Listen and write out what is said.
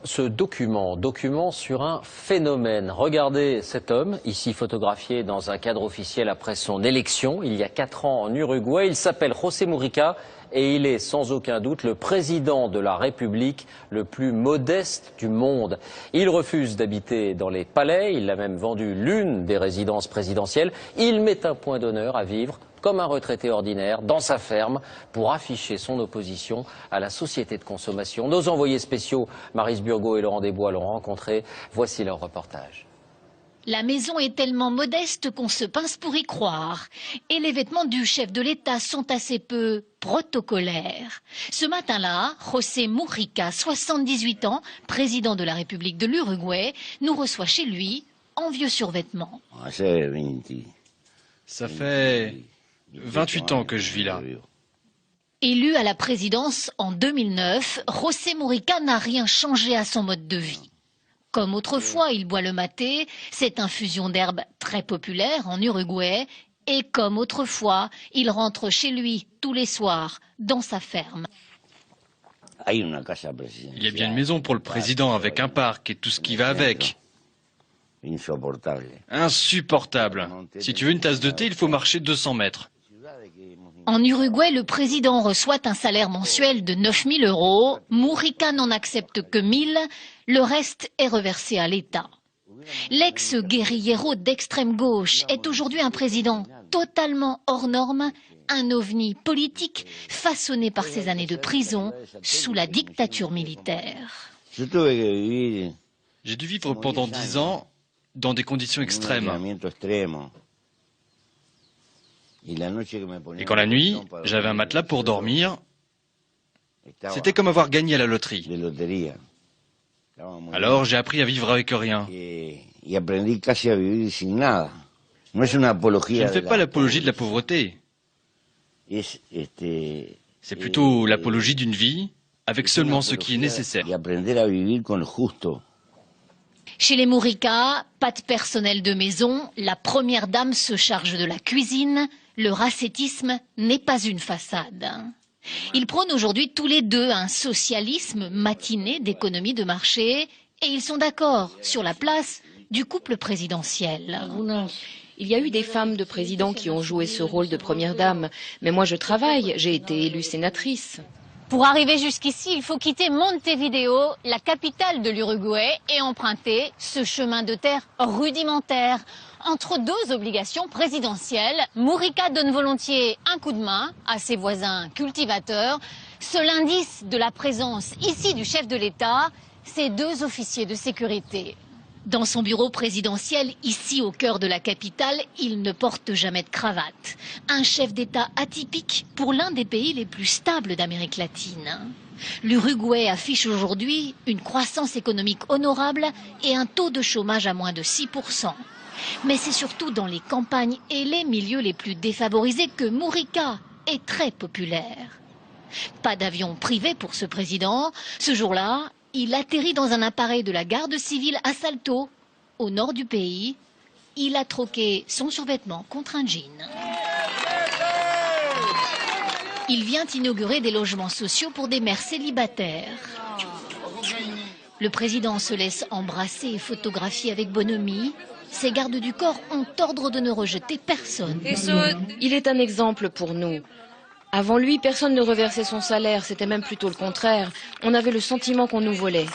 ce document sur un phénomène. Regardez cet homme, ici photographié dans un cadre officiel après son élection, il y a 4 ans en Uruguay. Il s'appelle José Mujica et il est sans aucun doute le président de la République le plus modeste du monde. Il refuse d'habiter dans les palais, il a même vendu l'une des résidences présidentielles. Il met un point d'honneur à vivre comme un retraité ordinaire, dans sa ferme, pour afficher son opposition à la société de consommation. Nos envoyés spéciaux, Maryse Burgot et Laurent Desbois, l'ont rencontré. Voici leur reportage. La maison est tellement modeste qu'on se pince pour y croire. Et les vêtements du chef de l'État sont assez peu protocolaires. Ce matin-là, José Mujica, 78 ans, président de la République de l'Uruguay, nous reçoit chez lui en vieux survêtements. Ça fait 28 ans que je vis là. Élu à la présidence en 2009, José Mujica n'a rien changé à son mode de vie. Comme autrefois, il boit le maté, cette infusion d'herbe très populaire en Uruguay. Et comme autrefois, il rentre chez lui tous les soirs, dans sa ferme. Il y a bien une maison pour le président avec un parc et tout ce qui va avec. Insupportable. Si tu veux une tasse de thé, il faut marcher 200 mètres. En Uruguay, le président reçoit un salaire mensuel de 9 000 €. Mujica n'en accepte que 1 000. Le reste est reversé à l'État. L'ex-guérillero d'extrême gauche est aujourd'hui un président totalement hors norme, un ovni politique façonné par ses années de prison sous la dictature militaire. J'ai dû vivre pendant 10 ans dans des conditions extrêmes. Et quand la nuit, j'avais un matelas pour dormir, c'était comme avoir gagné à la loterie. Alors j'ai appris à vivre avec rien. Je ne fais pas l'apologie de la pauvreté. C'est plutôt l'apologie d'une vie avec seulement ce qui est nécessaire. Chez les Mujica, pas de personnel de maison, la première dame se charge de la cuisine. Le racetisme n'est pas une façade. Ils prônent aujourd'hui tous les deux un socialisme matiné d'économie de marché et ils sont d'accord sur la place du couple présidentiel. Il y a eu des femmes de présidents qui ont joué ce rôle de première dame, mais moi je travaille, j'ai été élue sénatrice. Pour arriver jusqu'ici, il faut quitter Montevideo, la capitale de l'Uruguay, et emprunter ce chemin de terre rudimentaire. Entre 2 obligations présidentielles, Mujica donne volontiers un coup de main à ses voisins cultivateurs. Seul indice de la présence ici du chef de l'État, ces 2 officiers de sécurité. Dans son bureau présidentiel, ici au cœur de la capitale, il ne porte jamais de cravate. Un chef d'État atypique pour l'un des pays les plus stables d'Amérique latine. L'Uruguay affiche aujourd'hui une croissance économique honorable et un taux de chômage à moins de 6%. Mais c'est surtout dans les campagnes et les milieux les plus défavorisés que Mujica est très populaire. Pas d'avion privé pour ce président. Ce jour-là, il atterrit dans un appareil de la garde civile à Salto, au nord du pays. Il a troqué son survêtement contre un jean. Il vient inaugurer des logements sociaux pour des mères célibataires. Le président se laisse embrasser et photographier avec bonhomie. Ses gardes du corps ont ordre de ne rejeter personne. Il est un exemple pour nous. Avant lui, personne ne reversait son salaire, c'était même plutôt le contraire. On avait le sentiment qu'on nous volait.